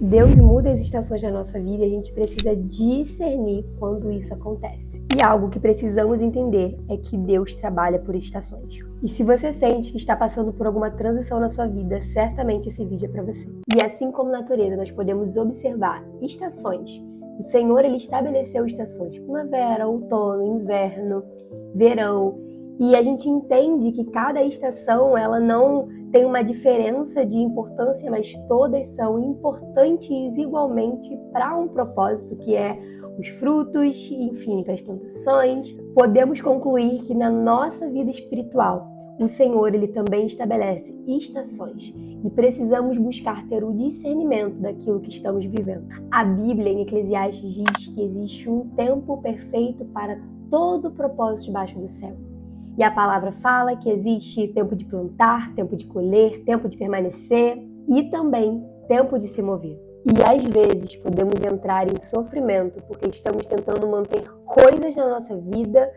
Deus muda as estações da nossa vida e a gente precisa discernir quando isso acontece. E algo que precisamos entender é que Deus trabalha por estações. E se você sente que está passando por alguma transição na sua vida, certamente esse vídeo é para você. E assim como na natureza nós podemos observar estações, o Senhor ele estabeleceu estações: primavera, outono, inverno, verão. E a gente entende que cada estação ela não tem uma diferença de importância, mas todas são importantes igualmente para um propósito, que é os frutos, enfim, para as plantações. Podemos concluir que na nossa vida espiritual, o Senhor ele também estabelece estações e precisamos buscar ter o discernimento daquilo que estamos vivendo. A Bíblia, em Eclesiastes, diz que existe um tempo perfeito para todo o propósito debaixo do céu. E a palavra fala que existe tempo de plantar, tempo de colher, tempo de permanecer e também tempo de se mover. E às vezes podemos entrar em sofrimento porque estamos tentando manter coisas na nossa vida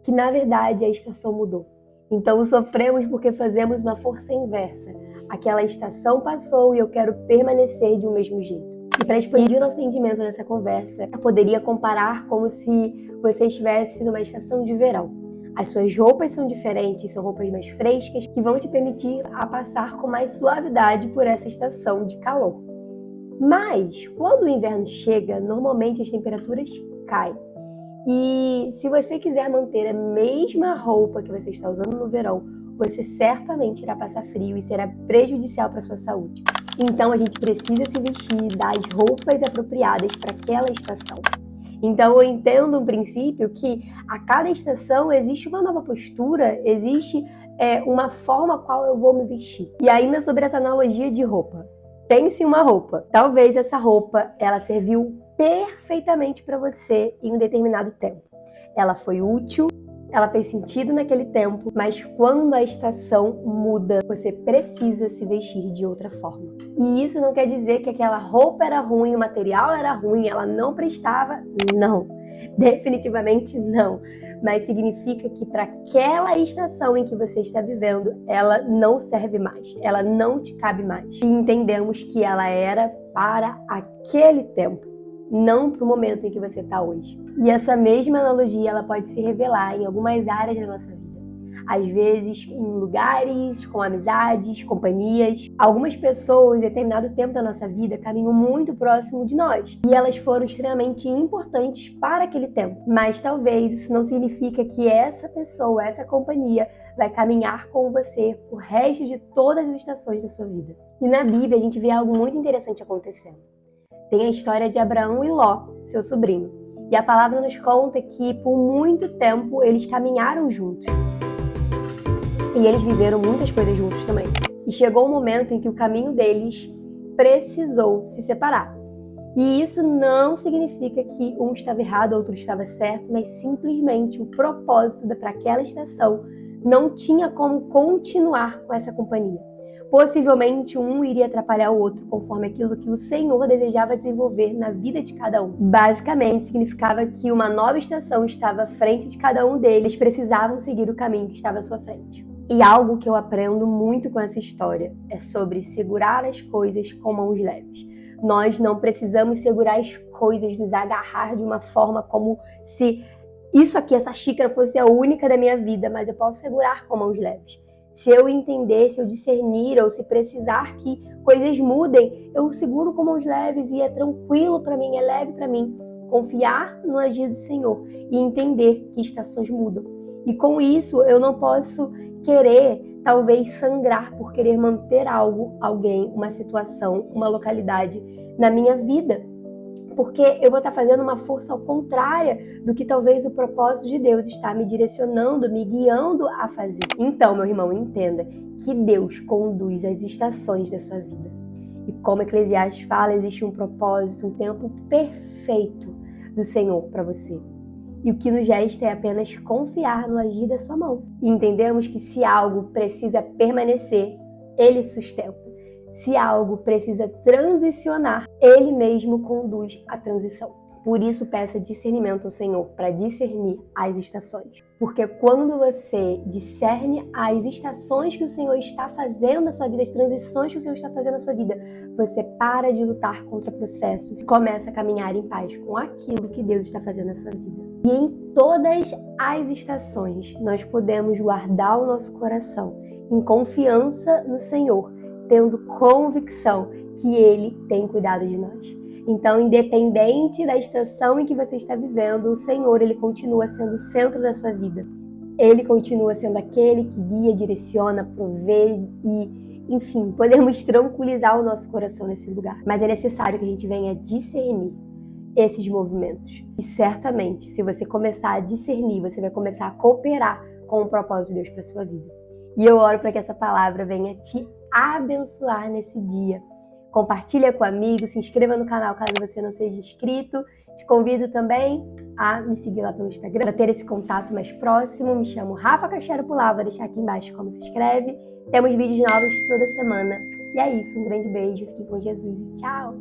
que na verdade a estação mudou. Então sofremos porque fazemos uma força inversa. Aquela estação passou e eu quero permanecer de um mesmo jeito. E para expandir o nosso entendimento nessa conversa, eu poderia comparar como se você estivesse numa estação de verão. As suas roupas são diferentes, são roupas mais frescas, que vão te permitir a passar com mais suavidade por essa estação de calor. Mas, quando o inverno chega, normalmente as temperaturas caem. E se você quiser manter a mesma roupa que você está usando no verão, você certamente irá passar frio e será prejudicial para a sua saúde. Então, a gente precisa se vestir das roupas apropriadas para aquela estação. Então eu entendo um princípio que a cada estação existe uma nova postura, existe uma forma qual eu vou me vestir. E ainda sobre essa analogia de roupa. Pense em uma roupa. Talvez essa roupa ela serviu perfeitamente para você em um determinado tempo. Ela foi útil, ela fez sentido naquele tempo, mas quando a estação muda, você precisa se vestir de outra forma. E isso não quer dizer que aquela roupa era ruim, o material era ruim, ela não prestava. Não, definitivamente não. Mas significa que para aquela estação em que você está vivendo, ela não serve mais, ela não te cabe mais. E entendemos que ela era para aquele tempo, não para o momento em que você está hoje. E essa mesma analogia ela pode se revelar em algumas áreas da nossa vida. Às vezes em lugares, com amizades, companhias. Algumas pessoas, em determinado tempo da nossa vida, caminham muito próximo de nós. E elas foram extremamente importantes para aquele tempo. Mas talvez isso não significa que essa pessoa, essa companhia, vai caminhar com você o resto de todas as estações da sua vida. E na Bíblia a gente vê algo muito interessante acontecendo. Tem a história de Abraão e Ló, seu sobrinho. E a palavra nos conta que por muito tempo eles caminharam juntos. E eles viveram muitas coisas juntos também. E chegou um momento em que o caminho deles precisou se separar. E isso não significa que um estava errado, outro estava certo, mas simplesmente o propósito para aquela estação não tinha como continuar com essa companhia. Possivelmente um iria atrapalhar o outro conforme aquilo que o Senhor desejava desenvolver na vida de cada um. Basicamente, significava que uma nova estação estava à frente de cada um deles, precisavam seguir o caminho que estava à sua frente. E algo que eu aprendo muito com essa história é sobre segurar as coisas com mãos leves. Nós não precisamos segurar as coisas, nos agarrar de uma forma como se isso aqui, essa xícara fosse a única da minha vida, mas eu posso segurar com mãos leves. Se eu entender, se eu discernir ou se precisar que coisas mudem, eu seguro com mãos leves e é tranquilo para mim, é leve para mim. Confiar no agir do Senhor e entender que estações mudam. E com isso eu não posso querer, talvez, sangrar por querer manter algo, alguém, uma situação, uma localidade na minha vida. Porque eu vou estar fazendo uma força ao contrária do que talvez o propósito de Deus está me direcionando, me guiando a fazer. Então, meu irmão, entenda que Deus conduz as estações da sua vida. E como Eclesiastes fala, existe um propósito, um tempo perfeito do Senhor para você. E o que nos resta é apenas confiar no agir da sua mão. E entendemos que se algo precisa permanecer, Ele sustenta. Se algo precisa transicionar, Ele mesmo conduz a transição. Por isso, peça discernimento ao Senhor para discernir as estações. Porque quando você discerne as estações que o Senhor está fazendo na sua vida, as transições que o Senhor está fazendo na sua vida, você para de lutar contra o processo e começa a caminhar em paz com aquilo que Deus está fazendo na sua vida. E em todas as estações, nós podemos guardar o nosso coração em confiança no Senhor, tendo convicção que Ele tem cuidado de nós. Então, independente da estação em que você está vivendo, o Senhor, Ele continua sendo o centro da sua vida. Ele continua sendo aquele que guia, direciona, provê e, enfim, podemos tranquilizar o nosso coração nesse lugar. Mas é necessário que a gente venha discernir esses movimentos. E certamente, se você começar a discernir, você vai começar a cooperar com o propósito de Deus para sua vida. E eu oro para que essa palavra venha te abençoar nesse dia. Compartilha com amigos, se inscreva no canal caso você não seja inscrito. Te convido também a me seguir lá pelo Instagram para ter esse contato mais próximo. Me chamo Rafa Cachero Pular, vou deixar aqui embaixo como se inscreve. Temos vídeos novos toda semana. E é isso, um grande beijo, fiquem com Jesus e tchau!